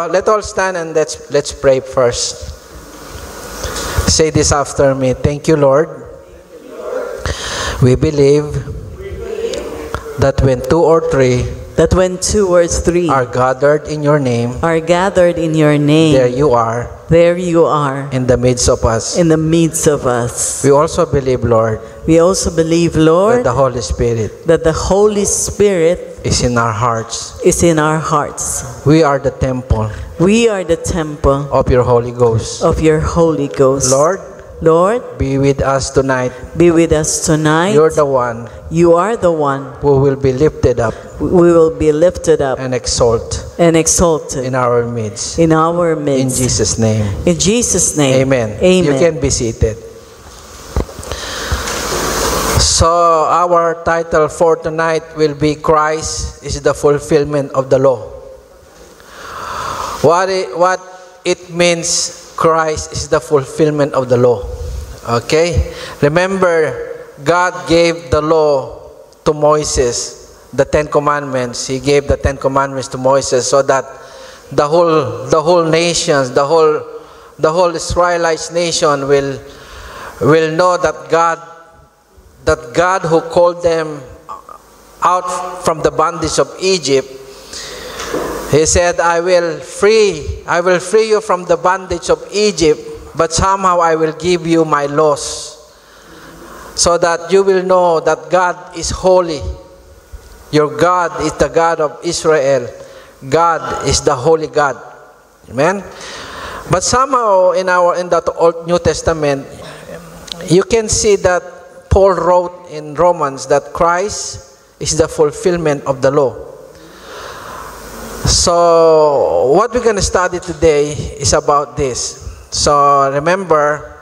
let's all stand and let's pray first. Say this after me. Thank you, Lord. We believe that when two or three are gathered in your name, there you are in the midst of us. We also believe, Lord, that the Holy Spirit is in our hearts. We are the temple of your Holy Ghost. Lord, be with us tonight. You're the one who will be lifted up and exalted in our midst. In Jesus' name. Amen. You can be seated. So our title for tonight will be Christ is the fulfillment of the law. What it means, Christ is the fulfillment of the law. Okay? Remember, God gave the law to Moses, the 10 Commandments. He gave the 10 Commandments to Moses so that the whole nations, the whole Israelite nation will know that God who called them out from the bondage of Egypt, He said, I will free you from the bondage of Egypt, but somehow I will give you my laws, so that you will know that God is holy. Your God is the God of Israel. God is the holy God. Amen? But somehow in the Old New Testament, you can see that Paul wrote in Romans that Christ is the fulfillment of the law. So, what we're going to study today is about this. So, remember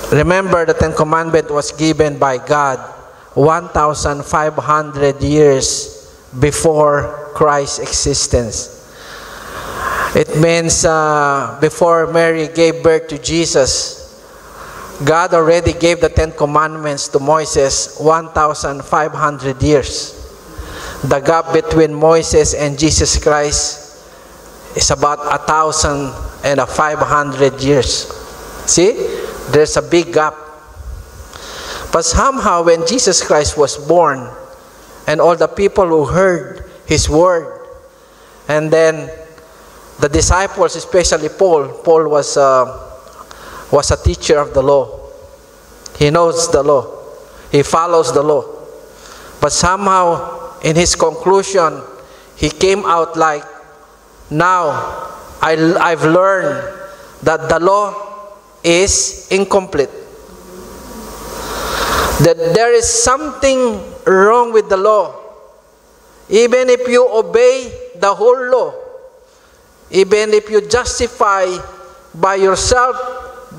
the 10 Commandments was given by God 1,500 years before Christ's existence. It means before Mary gave birth to Jesus, God already gave the 10 Commandments to Moses 1,500 years. The gap between Moses and Jesus Christ is about 1,500 years. See? There's a big gap. But somehow when Jesus Christ was born, and all the people who heard His word, and then the disciples, especially Paul was a teacher of the law. He knows the law. He follows the law. But somehow, in his conclusion, he came out like, now I've learned that the law is incomplete. That there is something wrong with the law. Even if you obey the whole law, even if you justify by yourself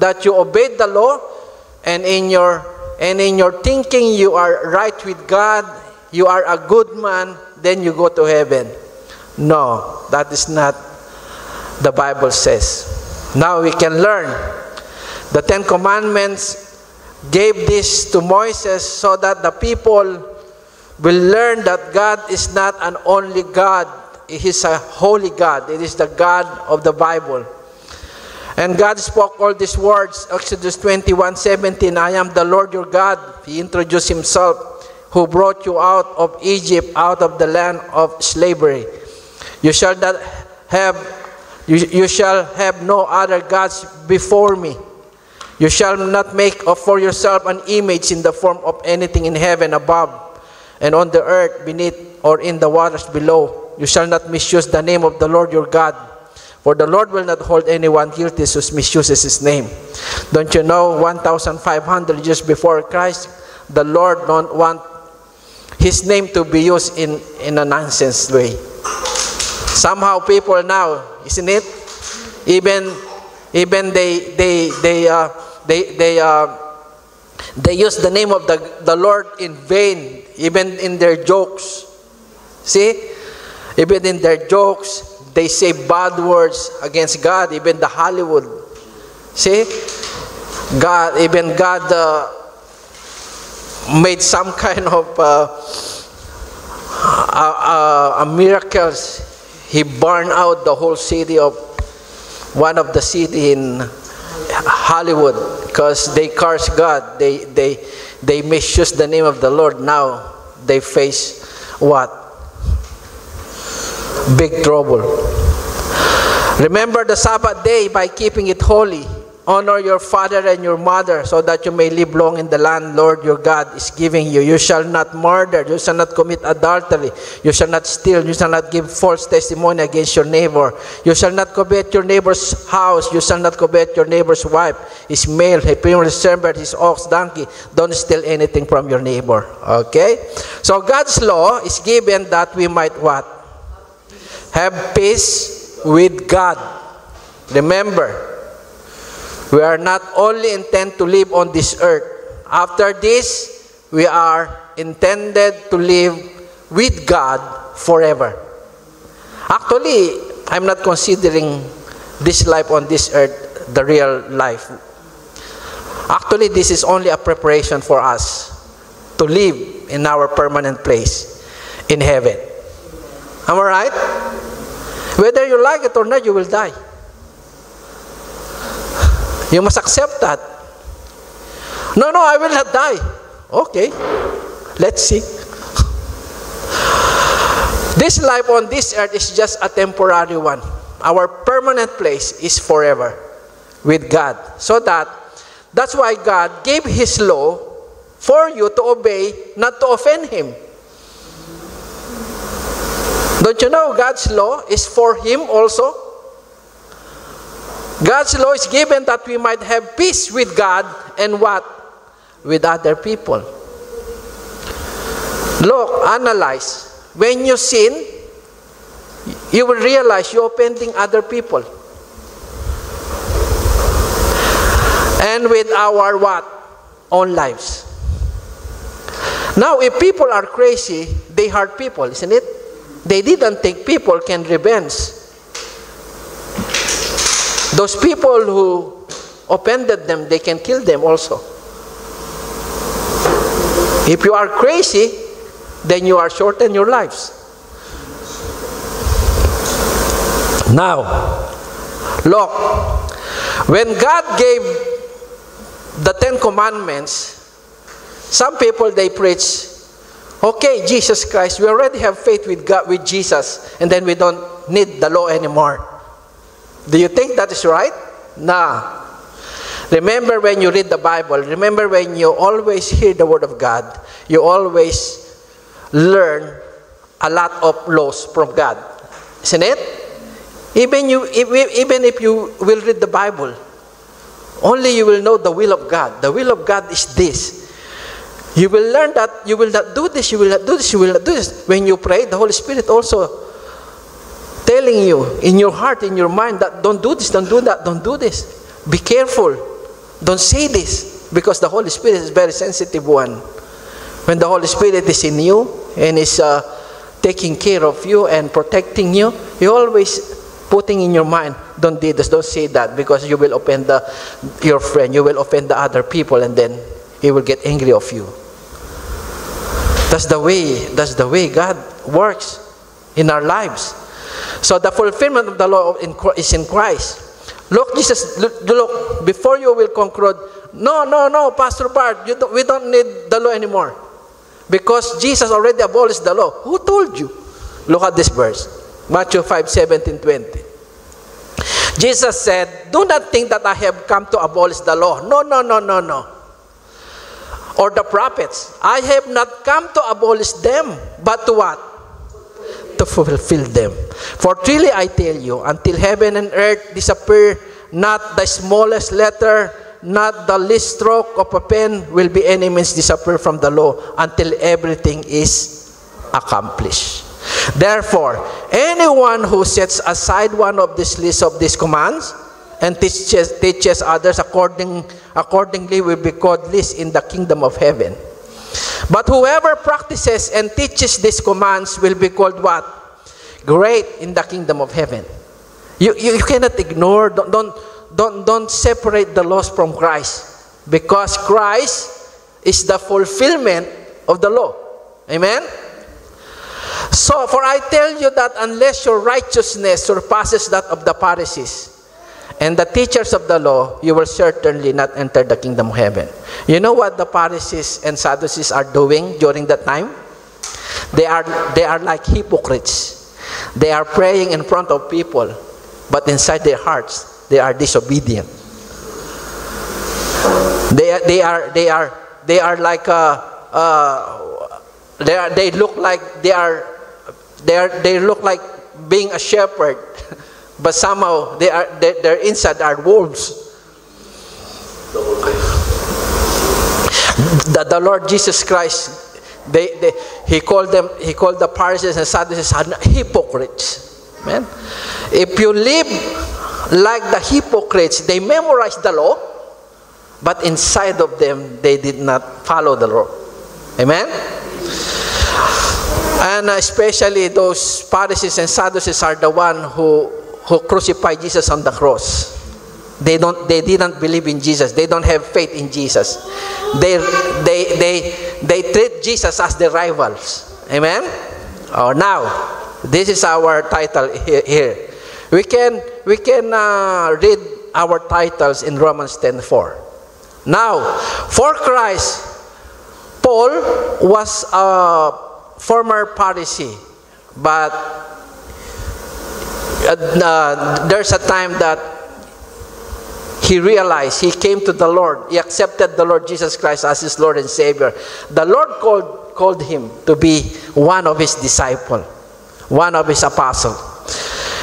that you obeyed the law, and in your thinking you are right with God, you are a good man, then you go to heaven. No, that is not the Bible says. Now we can learn. The 10 Commandments gave this to Moses so that the people will learn that God is not an only God. He is a holy God. It is the God of the Bible. And God spoke all these words. Exodus 21:17, I am the Lord your God. He introduced Himself, who brought you out of Egypt, out of the land of slavery. You shall have no other gods before me. You shall not make for yourself an image in the form of anything in heaven above, and on the earth beneath, or in the waters below. You shall not misuse the name of the Lord your God, for the Lord will not hold anyone guilty who misuses His name. Don't you know, 1,500 years before Christ, the Lord don't want His name to be used in a nonsense way. Somehow people now, isn't it? Even they use the name of the Lord in vain, even in their jokes. See? Even in their jokes, they say bad words against God, even the Hollywood. See? God made some kind of miracles. He burned out the whole city of one of the city in Hollywood because they cursed God. They misused the name of the Lord. Now they face what? Big trouble. Remember the Sabbath day by keeping it holy. Honor your father and your mother so that you may live long in the land Lord your God is giving you. You shall not murder. You shall not commit adultery. You shall not steal. You shall not give false testimony against your neighbor. You shall not covet your neighbor's house. You shall not covet your neighbor's wife, his male, his female servant, his ox, donkey. Don't steal anything from your neighbor. Okay? So God's law is given that we might what? Have peace with God. Remember, we are not only intended to live on this earth. After this, we are intended to live with God forever. Actually, I'm not considering this life on this earth the real life. Actually, this is only a preparation for us to live in our permanent place in heaven. Am I right? Whether you like it or not, you will die. You must accept that. No, I will not die. Okay, let's see. This life on this earth is just a temporary one. Our permanent place is forever with God. So that's why God gave His law for you to obey, not to offend Him. Don't you know God's law is for Him also? God's law is given that we might have peace with God and what? With other people. Look, analyze. When you sin, you will realize you're offending other people. And with our what? Own lives. Now, if people are crazy, they hurt people, isn't it? They didn't think people can revenge. Those people who offended them, they can kill them also. If you are crazy, then you are shorten your lives. Now, look, when God gave the 10 Commandments, some people, they preach, okay, Jesus Christ, we already have faith with God, with Jesus, and then we don't need the law anymore. Do you think that is right? Nah. Remember when you read the Bible, remember when you always hear the Word of God, you always learn a lot of laws from God. Isn't it? Even if you will read the Bible, only you will know the will of God. The will of God is this. You will learn that you will not do this, you will not do this, you will not do this. When you pray, the Holy Spirit also telling you in your heart, in your mind that don't do this, don't do that, don't do this. Be careful. Don't say this because the Holy Spirit is a very sensitive one. When the Holy Spirit is in you and is taking care of you and protecting you, you always putting in your mind, don't do this, don't say that because you will offend your friend, you will offend the other people and then He will get angry of you. That's the way God works in our lives. So the fulfillment of the law is in Christ. Look, Jesus, look, before you will conclude, no, Pastor Bart, we don't need the law anymore. Because Jesus already abolished the law. Who told you? Look at this verse. Matthew 5:17-20. Jesus said, do not think that I have come to abolish the law. No. Or the prophets. I have not come to abolish them, but to what? To fulfill them. For truly I tell you, until heaven and earth disappear, not the smallest letter, not the least stroke of a pen will be any means disappear from the law until everything is accomplished. Therefore, anyone who sets aside one of this list of these commands and teaches others accordingly will be called least in the kingdom of heaven. But whoever practices and teaches these commands will be called what? Great in the kingdom of heaven. You cannot ignore, don't separate the laws from Christ. Because Christ is the fulfillment of the law. Amen? So, for I tell you that unless your righteousness surpasses that of the Pharisees and the teachers of the law, you will certainly not enter the kingdom of heaven. You know what the Pharisees and Sadducees are doing during that time? They are like hypocrites. They are praying in front of people, but inside their hearts, they are disobedient. They look like being a shepherd, but somehow their inside are wolves. The Lord Jesus Christ, he called the Pharisees and Sadducees hypocrites. Man, if you live like the hypocrites, they memorized the law, but inside of them they did not follow the law. Amen. And especially those Pharisees and Sadducees are the one who crucified Jesus on the cross. They didn't believe in Jesus. They don't have faith in Jesus. They treat Jesus as their rivals. Amen. Oh, now this is our title here. We can read our titles in Romans 10:4. Now, for Christ, Paul was a former Pharisee, but there's a time that he realized, he came to the Lord, he accepted the Lord Jesus Christ as his Lord and Savior. The Lord called him to be one of his disciples, one of his apostles.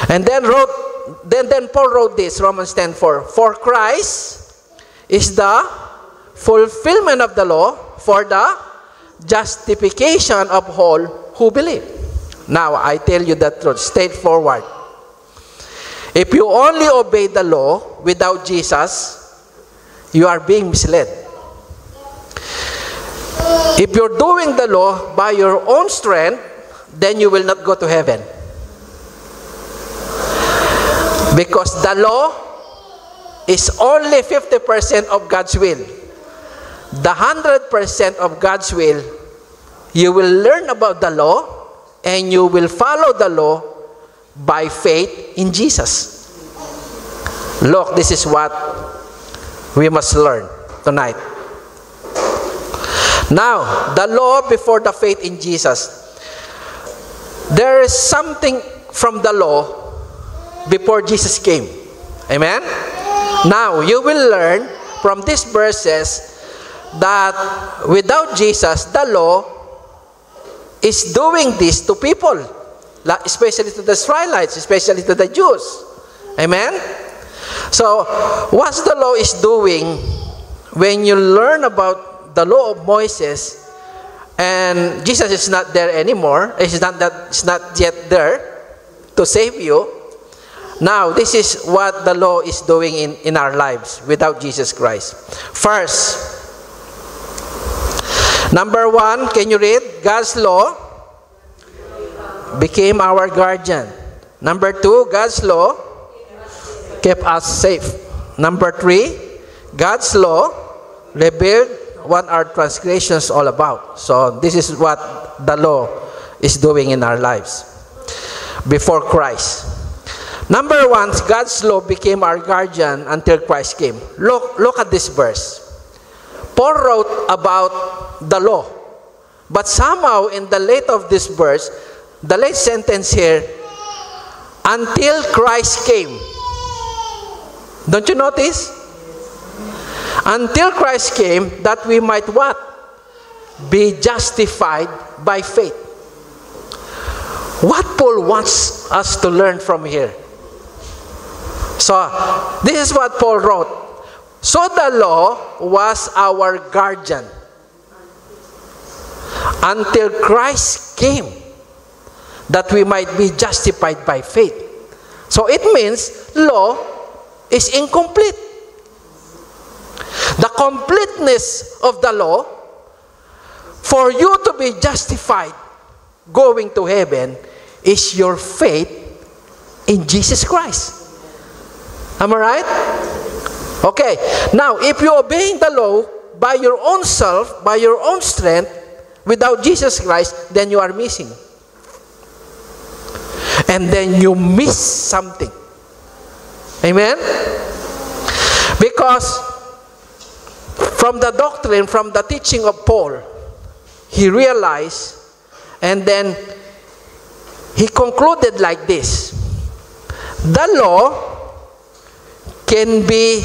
And then Paul wrote this, Romans 10:4, for Christ is the fulfillment of the law for the justification of all who believe. Now, I tell you the truth, straightforward. If you only obey the law without Jesus, you are being misled. If you're doing the law by your own strength, then you will not go to heaven. Because the law is only 50% of God's will. The 100% of God's will, you will learn about the law and you will follow the law by faith in Jesus. Look, this is what we must learn tonight. Now, the law before the faith in Jesus. There is something from the law before Jesus came. Amen? Now, you will learn from these verses that without Jesus, the law is doing this to people, especially to the Israelites, especially to the Jews. Amen? So, what the law is doing when you learn about the law of Moses and Jesus is not there anymore, it's not yet there to save you. Now, this is what the law is doing in our lives without Jesus Christ. First, number one, can you read? God's law became our guardian. Number two, God's law kept us safe. Number three, God's law revealed what our transgressions all about. So this is what the law is doing in our lives before Christ. Number one, God's law became our guardian until Christ came. Look at this verse. Paul wrote about the law, but somehow in the late of this verse, the late sentence here, until Christ came. Don't you notice? Until Christ came, that we might what? Be justified by faith. What Paul wants us to learn from here. So, this is what Paul wrote. So the law was our guardian until Christ came, that we might be justified by faith. So it means law is incomplete. The completeness of the law, for you to be justified, going to heaven, is your faith in Jesus Christ. Am I right? Okay. Now, if you're obeying the law by your own self, by your own strength, without Jesus Christ, then you are missing. and then you miss something. Amen? Because from the doctrine, from the teaching of Paul, he realized, and then he concluded like this: the law can be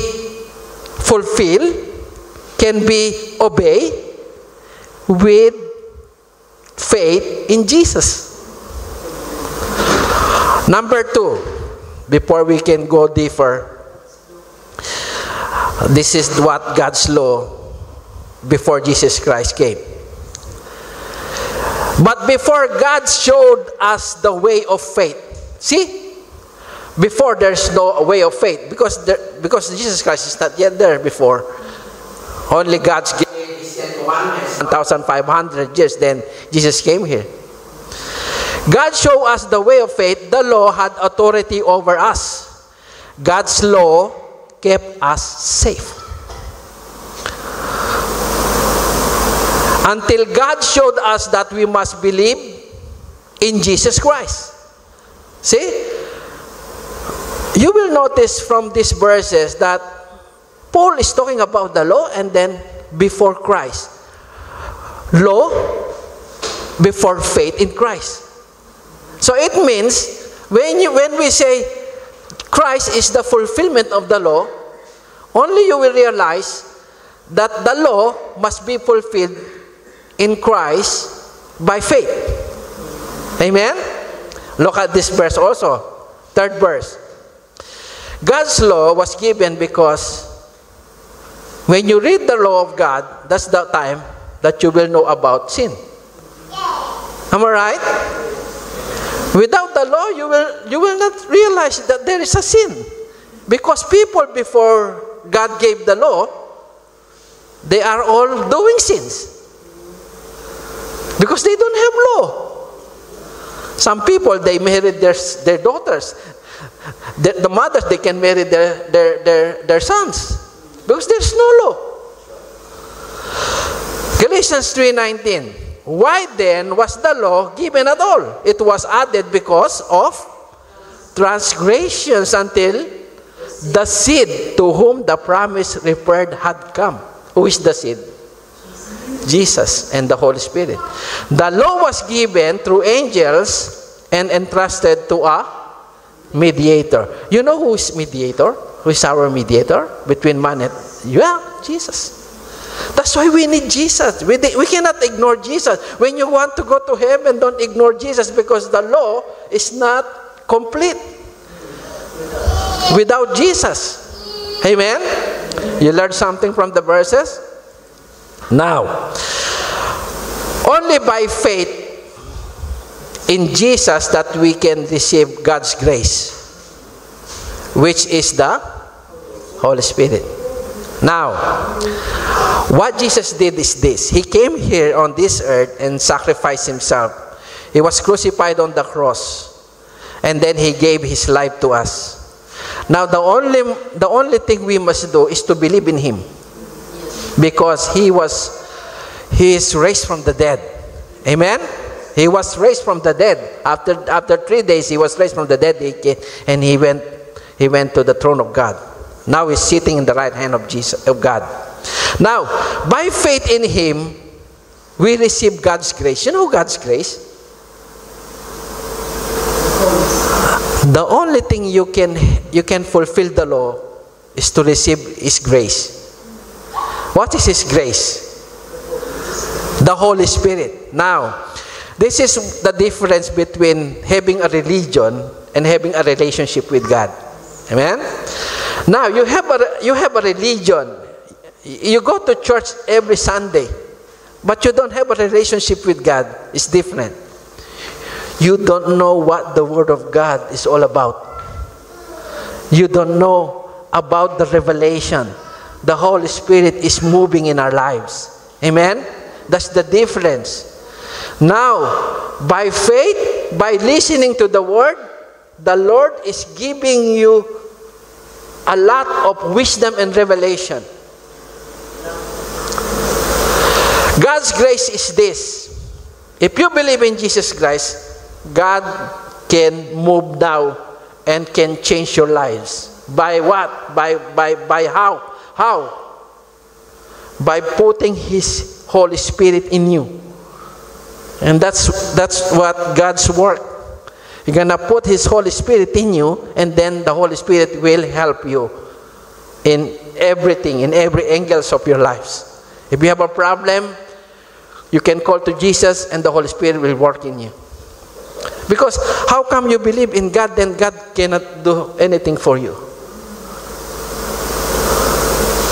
fulfilled, can be obeyed with faith in Jesus. Number 2, before we can go deeper, this is what God's law before Jesus Christ came. But before God showed us the way of faith, see, before there's no way of faith, because Jesus Christ is not yet there before. Only God's gave His commandments 1,500 years, then Jesus came here. God showed us the way of faith. The law had authority over us. God's law kept us safe. Until God showed us that we must believe in Jesus Christ. See? You will notice from these verses that Paul is talking about the law and then before Christ. Law before faith in Christ. So it means when we say Christ is the fulfillment of the law, only you will realize that the law must be fulfilled in Christ by faith. Amen? Look at this verse also. 3rd verse. God's law was given because when you read the law of God, that's the time that you will know about sin. Am I right? Without the law, you will not realize that there is a sin. Because people before God gave the law, they are all doing sins. Because they don't have law. Some people, they married their daughters. The mothers, they can marry their sons. Because there's no law. Galatians 3:19. Why then was the law given at all? It was added because of transgressions until the seed to whom the promise referred had come. Who is the seed? Jesus and the Holy Spirit. The law was given through angels and entrusted to a mediator. You know who is mediator? Who is our mediator between man and Jesus. That's why we need Jesus. We cannot ignore Jesus. When you want to go to heaven, don't ignore Jesus because the law is not complete without Jesus. Amen? You learned something from the verses? Now, only by faith in Jesus that we can receive God's grace, which is the Holy Spirit. Now, what Jesus did is this. He came here on this earth and sacrificed Himself. He was crucified on the cross. And then He gave His life to us. Now, the only thing we must do is to believe in Him. Because He is raised from the dead. Amen? He was raised from the dead. After 3 days, He was raised from the dead. And He went to the throne of God. Now He's sitting in the right hand of God. Now, by faith in Him, we receive God's grace. You know God's grace? The only thing you can fulfill the law is to receive His grace. What is His grace? The Holy Spirit. Now, this is the difference between having a religion and having a relationship with God. Amen? Now, you have a religion. You go to church every Sunday, but you don't have a relationship with God. It's different. You don't know what the Word of God is all about. You don't know about the revelation. The Holy Spirit is moving in our lives. Amen? That's the difference. Now, by faith, by listening to the Word, the Lord is giving you a lot of wisdom and revelation. God's grace is this. If you believe in Jesus Christ, God can move now and can change your lives. By what? By how? How? By putting His Holy Spirit in you. And that's what God's work. You're going to put His Holy Spirit in you, and then the Holy Spirit will help you in everything, in every angles of your lives. If you have a problem, you can call to Jesus and the Holy Spirit will work in you. Because how come you believe in God, then God cannot do anything for you?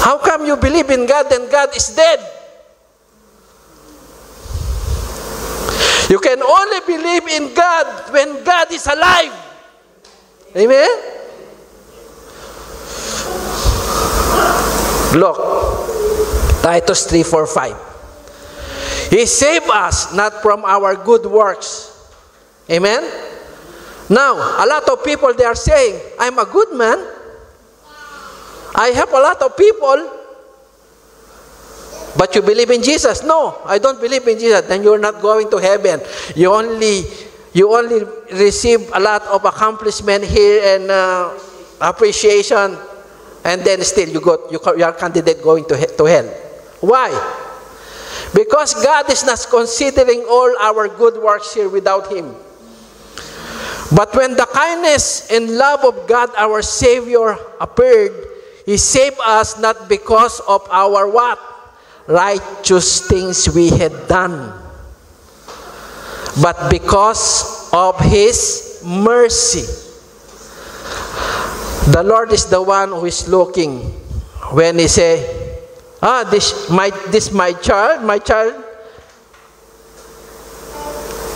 How come you believe in God, then God is dead? You can only believe in God when God is alive. Amen? Look, Titus 3:4-5. He saved us not from our good works. Amen? Now, a lot of people, they are saying, I'm a good man. I help a lot of people. But you believe in Jesus? No, I don't believe in Jesus. Then you're not going to heaven. You only receive a lot of accomplishment here and appreciation, and then still you are candidate going to hell. Why? Because God is not considering all our good works here without Him. But when the kindness and love of God our Savior appeared, He saved us not because of our what? Righteous things we had done, but because of His mercy. The Lord is the one who is looking when He say, this my child,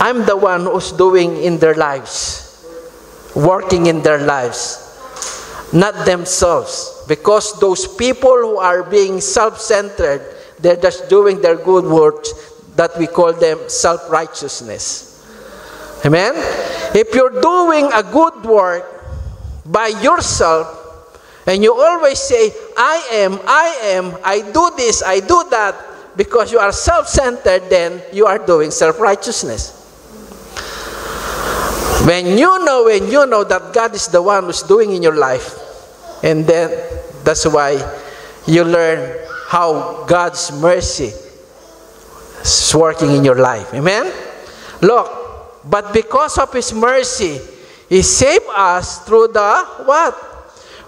I'm the one who's doing in their lives, working in their lives, not themselves. Because those people who are being self-centered, they're just doing their good works that we call them self-righteousness. Amen? If you're doing a good work by yourself, and you always say, I do this, I do that, because you are self-centered, then you are doing self-righteousness. When you know that God is the one who's doing in your life, and then that's why you learn how God's mercy is working in your life. Amen? Look, but because of His mercy, He saved us through the what?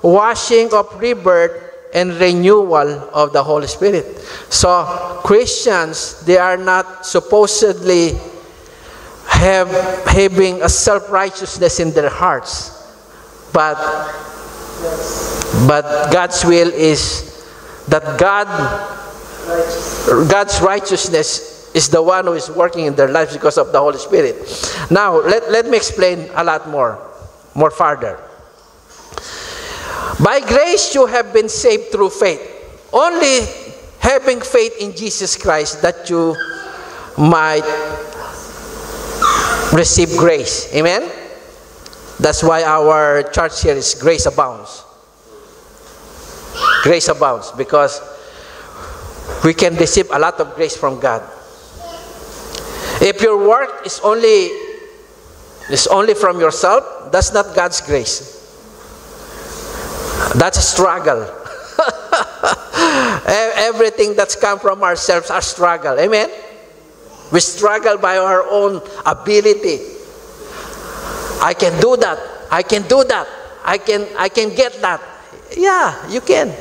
Washing of rebirth and renewal of the Holy Spirit. So, Christians, they are not supposedly having a self-righteousness in their hearts. But God's will is that God's righteousness is the one who is working in their lives because of the Holy Spirit. Now, let me explain a lot more further. By grace you have been saved through faith. Only having faith in Jesus Christ that you might receive grace. Amen? That's why our church here is Grace Abounds. Grace abounds because we can receive a lot of grace from God. If your work is only from yourself, that's not God's grace. That's a struggle. Everything that's come from ourselves are struggle. Amen? We struggle by our own ability. I can do that. I can do that. I can get that. Yeah, you can.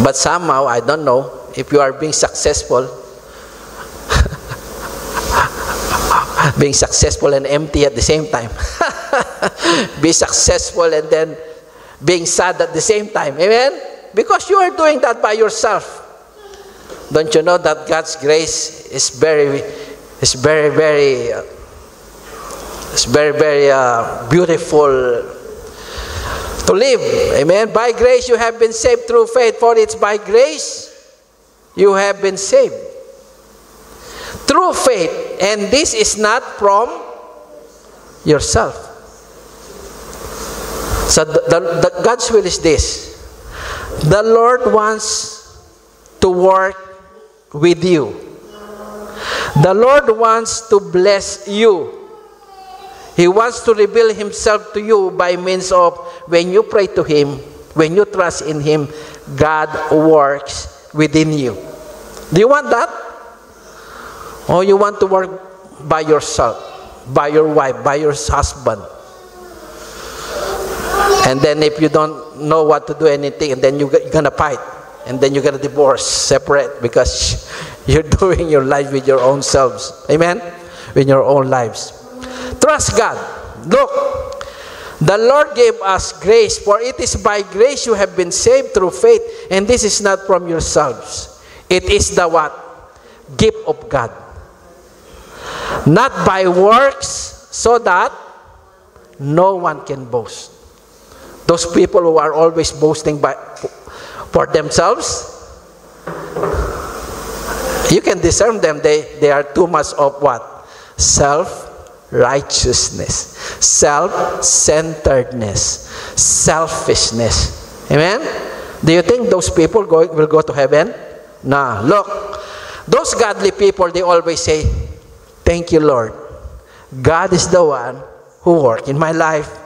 But somehow, I don't know, if you are being successful, being successful and empty at the same time. Be successful and then being sad at the same time. Amen? Because you are doing that by yourself. Don't you know that God's grace is very beautiful to live. Amen? By grace you have been saved through faith, for it's by grace you have been saved. Through faith, and this is not from yourself. So God's will is this. The Lord wants to work with you. The Lord wants to bless you. He wants to reveal Himself to you by means of when you pray to Him, when you trust in Him, God works within you. Do you want that? Or you want to work by yourself, by your wife, by your husband? And then if you don't know what to do anything, and then you're going to fight. And then you're going to divorce, separate, because you're doing your life with your own selves. Amen? With your own lives. Trust God. Look, the Lord gave us grace, for it is by grace you have been saved through faith, and this is not from yourselves. It is the what? Gift of God. Not by works, so that no one can boast. Those people who are always boasting for themselves, you can discern them. They are too much of what? Self-righteousness, self-centeredness, selfishness. Amen? Do you think those people will go to heaven? No. Look, those godly people, they always say, thank you, Lord. God is the one who worked in my life.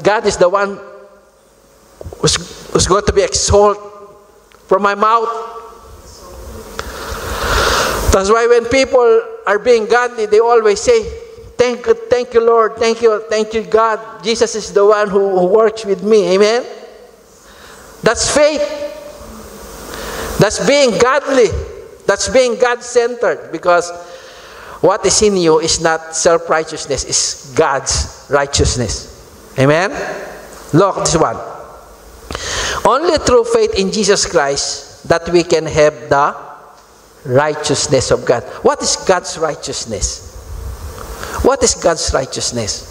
God is the one who's going to be exalted from my mouth. That's why when people are being godly, they always say, thank you, Lord, thank you, God. Jesus is the one who works with me. Amen? That's faith. That's being godly. That's being God-centered, because what is in you is not self-righteousness, it's God's righteousness. Amen? Look, this one. Only through faith in Jesus Christ that we can have the righteousness of God. What is God's righteousness? What is God's righteousness?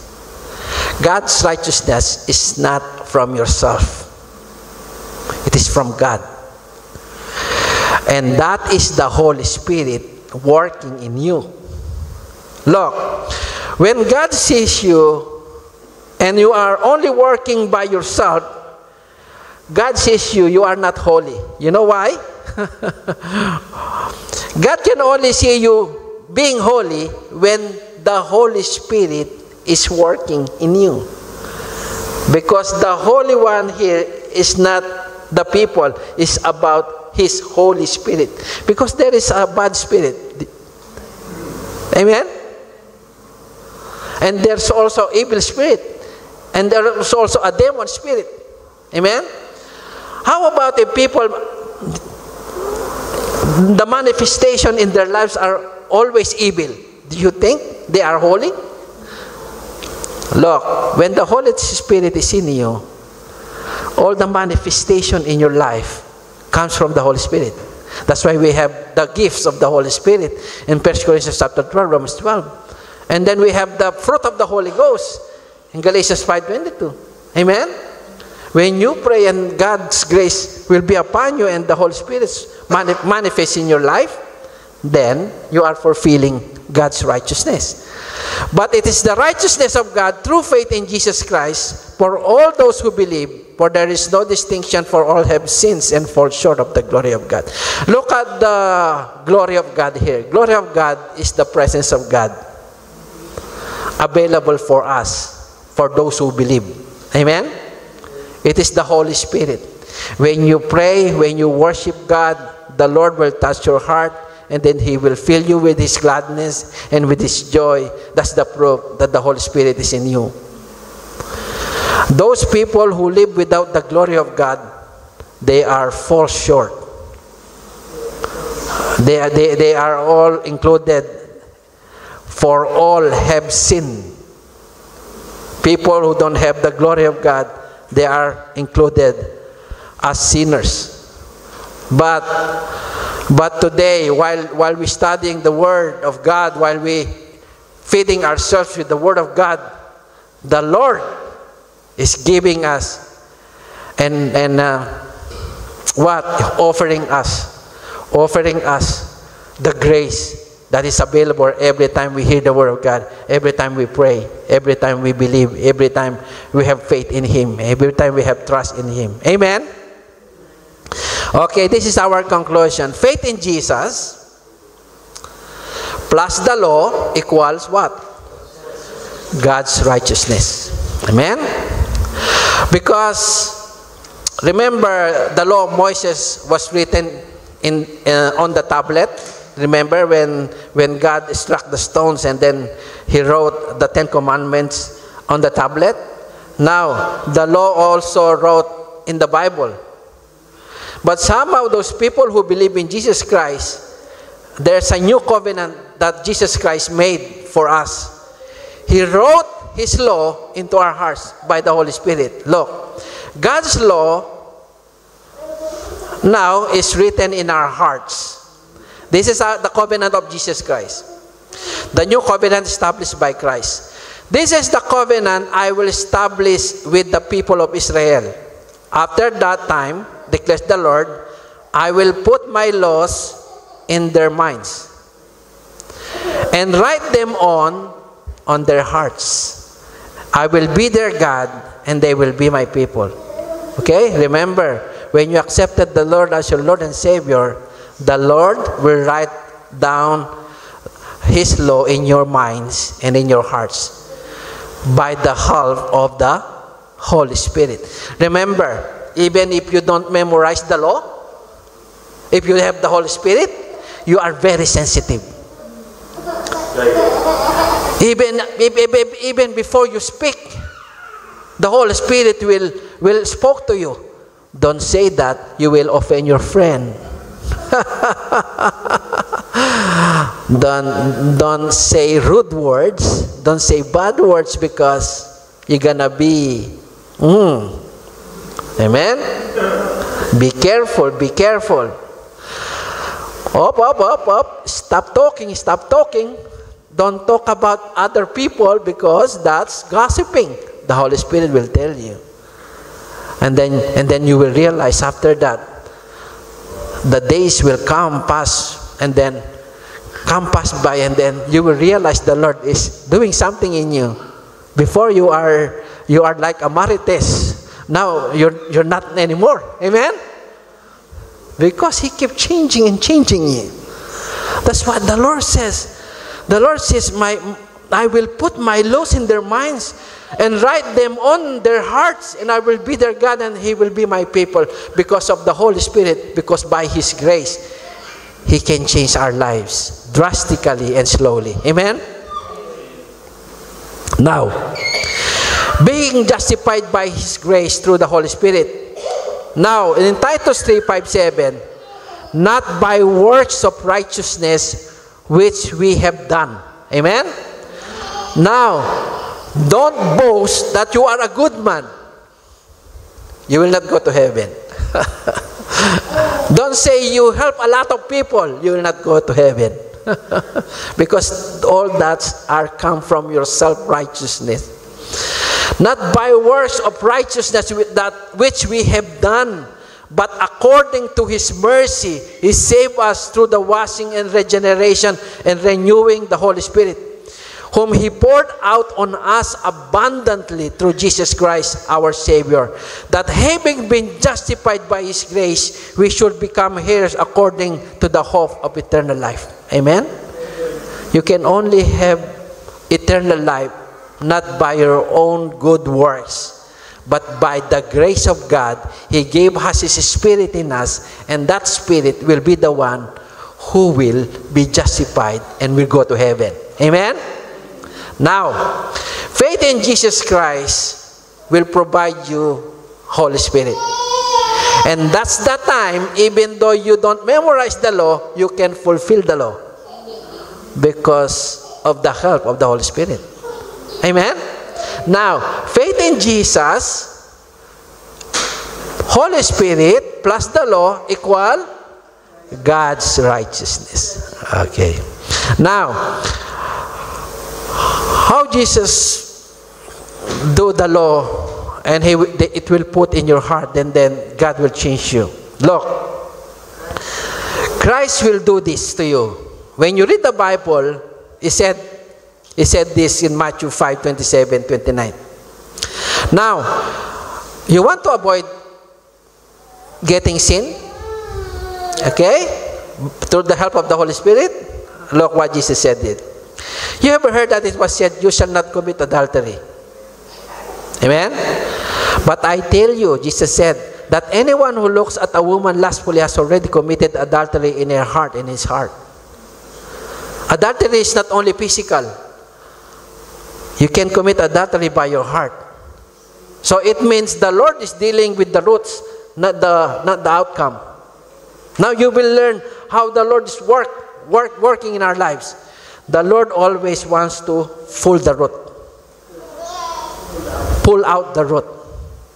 God's righteousness is not from yourself. It is from God. And that is the Holy Spirit working in you. Look, when God sees you and you are only working by yourself, God sees you are not holy. You know why? God can only see you being holy when the Holy Spirit is working in you. Because the Holy One here is not the people, it's about His Holy Spirit. Because there is a bad spirit. Amen? And there's also evil spirit. And there is also a demon spirit. Amen? How about if people, the manifestation in their lives are always evil? Do you think they are holy? Look, when the Holy Spirit is in you, all the manifestation in your life comes from the Holy Spirit. That's why we have the gifts of the Holy Spirit in 1 Corinthians chapter 12, Romans 12. And then we have the fruit of the Holy Ghost in Galatians 5:22. Amen? When you pray and God's grace will be upon you and the Holy Spirit manifests in your life, then you are fulfilling God's righteousness. But it is the righteousness of God through faith in Jesus Christ for all those who believe, for there is no distinction, for all have sinned and fall short of the glory of God. Look at the glory of God here. Glory of God is the presence of God available for us, for those who believe. Amen? It is the Holy Spirit. When you pray, when you worship God, the Lord will touch your heart, and then He will fill you with His gladness and with His joy. That's the proof that the Holy Spirit is in you. Those people who live without the glory of God, they are fall short. They are all included. For all have sinned. People who don't have the glory of God, they are included as sinners. But today, while we studying the Word of God, while we feeding ourselves with the Word of God, the Lord is giving us offering us the grace that is available every time we hear the Word of God, every time we pray, every time we believe, every time we have faith in Him, every time we have trust in Him. Amen? Okay, this is our conclusion. Faith in Jesus plus the law equals what? God's righteousness. Amen? Because, remember, the law of Moses was written on the tablet. Remember when God struck the stones and then He wrote the 10 Commandments on the tablet? Now, the law also wrote in the Bible. But somehow those people who believe in Jesus Christ, there's a new covenant that Jesus Christ made for us. He wrote His law into our hearts by the Holy Spirit. Look, God's law now is written in our hearts. This is the covenant of Jesus Christ. The new covenant established by Christ. This is the covenant I will establish with the people of Israel. After that time, declares the Lord, I will put my laws in their minds and write them on their hearts. I will be their God and they will be my people. Okay? Remember, when you accepted the Lord as your Lord and Savior, the Lord will write down His law in your minds and in your hearts by the help of the Holy Spirit. Remember, even if you don't memorize the law, if you have the Holy Spirit, you are very sensitive. Even before you speak, the Holy Spirit will speak to you. Don't say that, you will offend your friend. Don't say rude words. Don't say bad words because you're gonna be. Amen? Be careful, be careful. Up. Stop talking. Don't talk about other people because that's gossiping. The Holy Spirit will tell you. And then you will realize after that, the days will pass by, and then you will realize the Lord is doing something in you. Before you are like a marites. Now you're not anymore. Amen? Because He kept changing and changing you. That's what the Lord says. The Lord says, I will put my laws in their minds and write them on their hearts, and I will be their God and He will be my people, because of the Holy Spirit, because by His grace, He can change our lives drastically and slowly. Amen? Now, being justified by His grace through the Holy Spirit. Now, in Titus 3:5-7, not by works of righteousness which we have done. Amen? Now, don't boast that you are a good man. You will not go to heaven. Don't say you help a lot of people. You will not go to heaven. Because all that come from your self-righteousness. Not by works of righteousness that which we have done, but according to His mercy, He saved us through the washing and regeneration and renewing the Holy Spirit, whom He poured out on us abundantly through Jesus Christ our Savior, that having been justified by His grace, we should become heirs according to the hope of eternal life. Amen? You can only have eternal life not by your own good works, but by the grace of God. He gave us His Spirit in us, and that Spirit will be the one who will be justified and will go to heaven. Amen? Now, faith in Jesus Christ will provide you Holy Spirit. And that's the time, even though you don't memorize the law, you can fulfill the law because of the help of the Holy Spirit. Amen? Now, faith in Jesus, Holy Spirit plus the law equal God's righteousness. Okay. Now, how Jesus do the law and it will put in your heart, and then God will change you. Look, Christ will do this to you. When you read the Bible, He said this in Matthew 5:27-29. Now, you want to avoid getting sin? Okay? Through the help of the Holy Spirit? Look what Jesus said it. You ever heard that it was said, you shall not commit adultery? Amen? But I tell you, Jesus said, that anyone who looks at a woman lustfully has already committed adultery in her heart, in his heart. Adultery is not only physical. You can commit adultery by your heart. So it means the Lord is dealing with the roots, not the outcome. Now you will learn how the Lord is working in our lives. The Lord always wants to pull the root. Pull out the root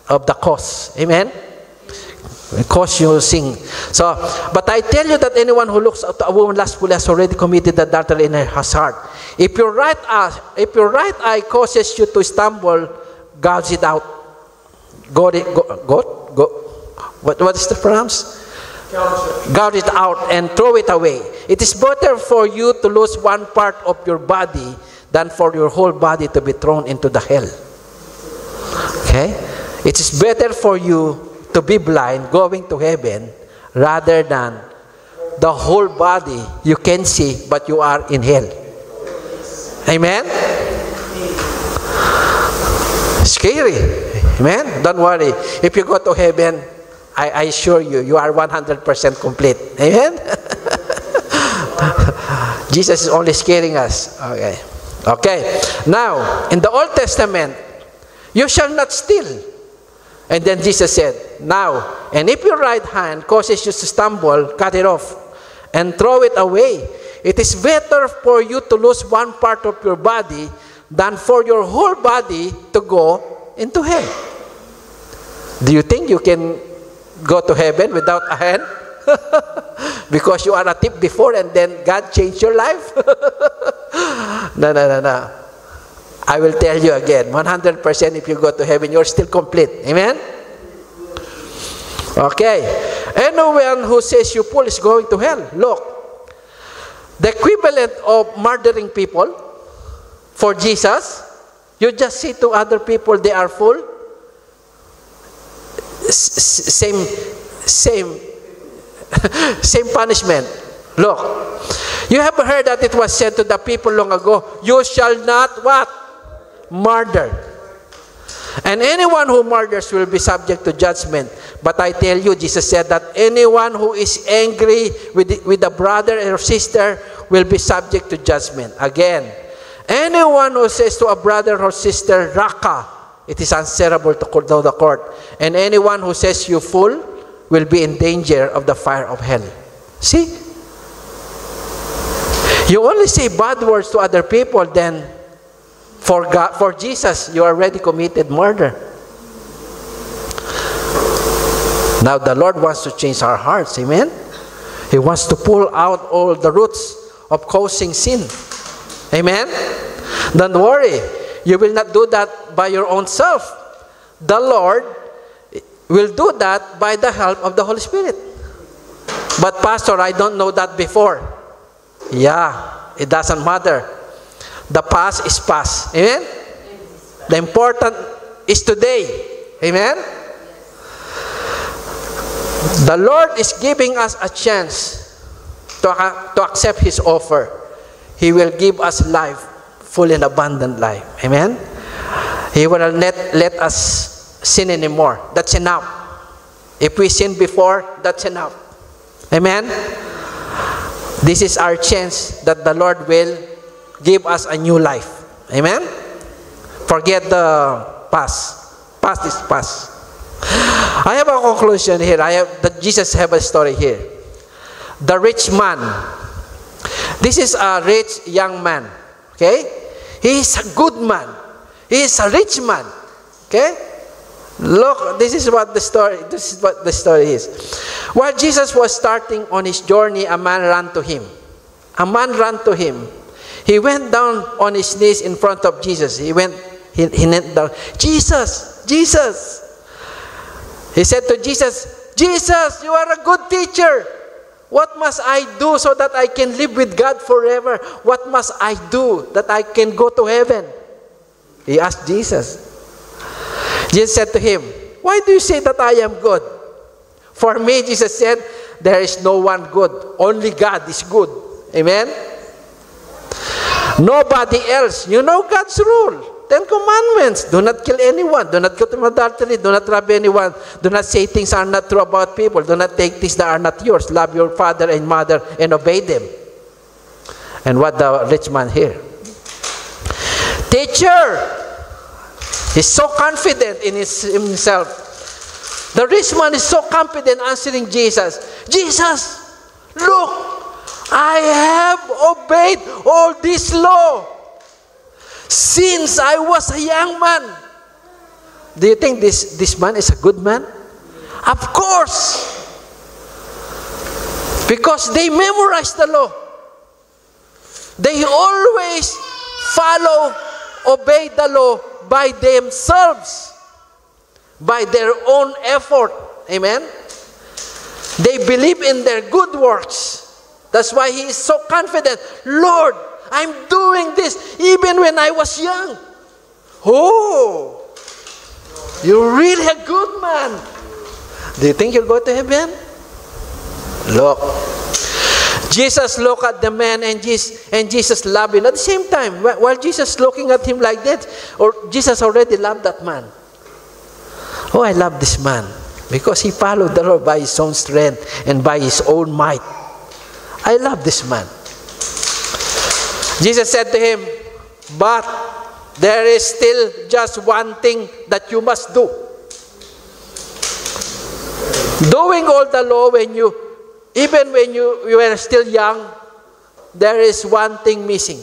of the cause. Amen? Cause you sing. So, but I tell you that anyone who looks at a woman lustfully has already committed adultery in her heart. If your right eye causes you to stumble, gouge it out. What is the pronounce? Gouge it out and throw it away. It is better for you to lose one part of your body than for your whole body to be thrown into the hell. Okay? It is better for you to be blind, going to heaven, rather than the whole body you can see, but you are in hell. Amen? Scary. Amen? Don't worry. If you go to heaven, I assure you, you are 100% complete. Amen? Jesus is only scaring us. Okay. Okay. Now, in the Old Testament, you shall not steal. And then Jesus said, now, and if your right hand causes you to stumble, cut it off and throw it away. It is better for you to lose one part of your body than for your whole body to go into hell. Do you think you can go to heaven without a hand? Because you are a thief before and then God changed your life? No. I will tell you again, 100% if you go to heaven, you're still complete. Amen? Okay. Anyone who says you fool is going to hell. Look, the equivalent of murdering people for Jesus, you just say to other people they are fool. Same punishment. Look, you have heard that it was said to the people long ago, you shall not what? Murder. And anyone who murders will be subject to judgment. But I tell you, Jesus said that anyone who is angry with a brother or sister will be subject to judgment. Again, anyone who says to a brother or sister, Raka, it is answerable to the court. And anyone who says you fool will be in danger of the fire of hell. See? You only say bad words to other people, then for Jesus, you already committed murder. Now the Lord wants to change our hearts. Amen? He wants to pull out all the roots of causing sin. Amen? Don't worry. You will not do that by your own self. The Lord will do that by the help of the Holy Spirit. But Pastor, I don't know that before. Yeah, it doesn't matter. The past is past. Amen? The important is today. Amen? The Lord is giving us a chance to accept His offer. He will give us life, full and abundant life. Amen? He will not let us sin anymore. That's enough. If we sinned before, that's enough. Amen? This is our chance that the Lord will give us a new life. Amen? Forget the past. Past is past. I have a conclusion here. Jesus have a story here. The rich man. This is a rich young man. Okay? He is a good man. He is a rich man. Okay? Look, this is what the story is. While Jesus was starting on his journey, a man ran to him. A man ran to him. He went down on his knees in front of Jesus. He knelt down. Jesus, Jesus. He said to Jesus, Jesus, you are a good teacher. What must I do so that I can live with God forever? What must I do that I can go to heaven? He asked Jesus. Jesus said to him, why do you say that I am good? For me, Jesus said, there is no one good. Only God is good. Amen? Nobody else. You know God's rule. 10 Commandments. Do not kill anyone. Do not commit adultery. Do not rob anyone. Do not say things are not true about people. Do not take things that are not yours. Love your father and mother and obey them. And what the rich man here? Teacher, he's so confident in himself. The rich man is so confident answering Jesus. Jesus, look, I have obeyed all this law since I was a young man. Do you think this man is a good man? Of course. Because they memorized the law. They always obey the law by themselves, by their own effort. Amen? They believe in their good works. That's why he is so confident. Lord, I'm doing this even when I was young. Oh, you're really a good man. Do you think you'll go to heaven? Look. Jesus looked at the man and Jesus loved him. At the same time, while Jesus looking at him like that, or Jesus already loved that man. Oh, I love this man because he followed the Lord by his own strength and by his own might. I love this man. Jesus said to him, but there is still just one thing that you must do. Doing all the law even when you were still young, there is one thing missing.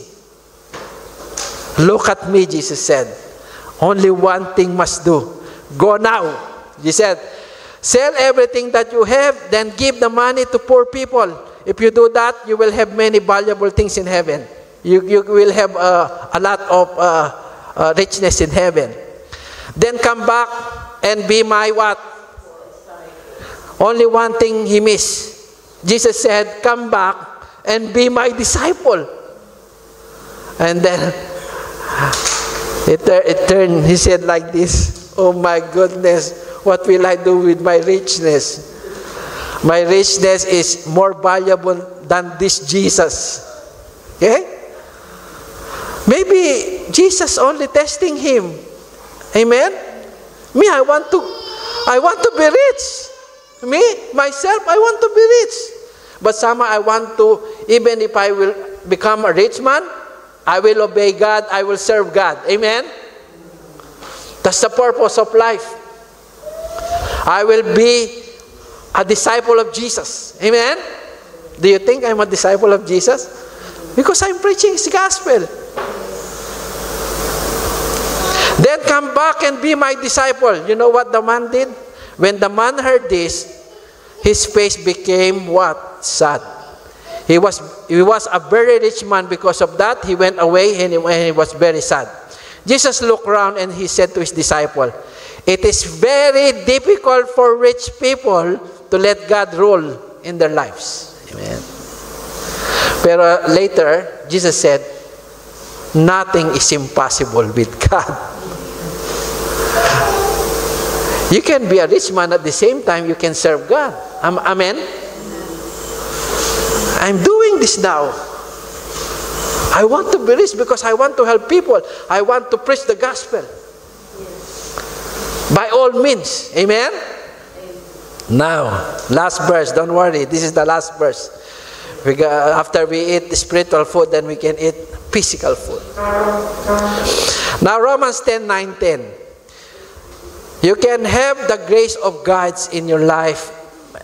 Look at me, Jesus said. Only one thing must do. Go now. He said, sell everything that you have, then give the money to poor people. If you do that, you will have many valuable things in heaven. You will have a lot of richness in heaven. Then come back and be my what? Only one thing he missed. Jesus said, come back and be my disciple. And then it turned, he said like this, oh my goodness, what will I do with my richness? My richness is more valuable than this Jesus. Okay? Maybe Jesus only testing him. Amen? Me, I want to be rich. Me, myself, I want to be rich. But somehow I want to, even if I will become a rich man, I will obey God, I will serve God. Amen? That's the purpose of life. I will be a disciple of Jesus. Amen? Do you think I'm a disciple of Jesus? Because I'm preaching His gospel. Then come back and be my disciple. You know what the man did? When the man heard this, his face became what? Sad. He was a very rich man. Because of that, he went away and he was very sad. Jesus looked around and he said to his disciple, it is very difficult for rich people to let God rule in their lives. Amen. But later, Jesus said, nothing is impossible with God. You can be a rich man at the same time you can serve God. Amen? I'm doing this now. I want to be rich because I want to help people. I want to preach the gospel. By all means. Amen? Now, last verse. Don't worry. This is the last verse. After we eat spiritual food, then we can eat physical food. Now, Romans 10:9-10. You can have the grace of God in your life,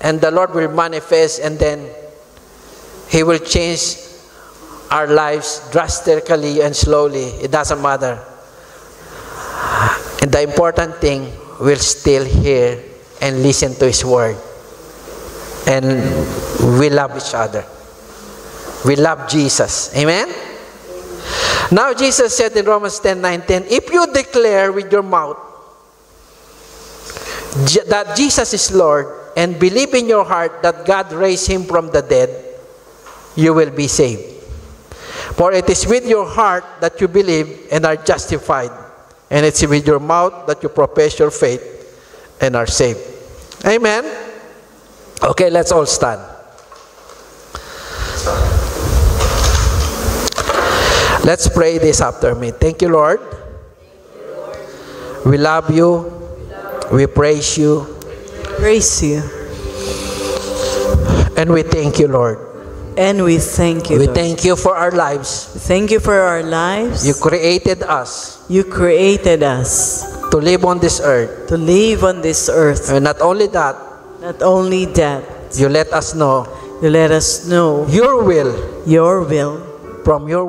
and the Lord will manifest, and then He will change our lives drastically and slowly. It doesn't matter. And the important thing, we'll still hear and listen to His word. And we love each other. We love Jesus. Amen? Now Jesus said in Romans 10:9-10, if you declare with your mouth that Jesus is Lord and believe in your heart that God raised Him from the dead, you will be saved. For it is with your heart that you believe and are justified, and it's with your mouth that you profess your faith and are saved. Amen? Okay, let's all stand. Let's pray this after me. Thank you, Lord. We love you. We praise you. Praise you. And we thank you, Lord. And we thank you, We Lord. thank you for our lives. Thank you for our lives. You created us You created us to live on this earth. to live on this earth. And not only that, Not only that, you let us know you let us know your will your will from your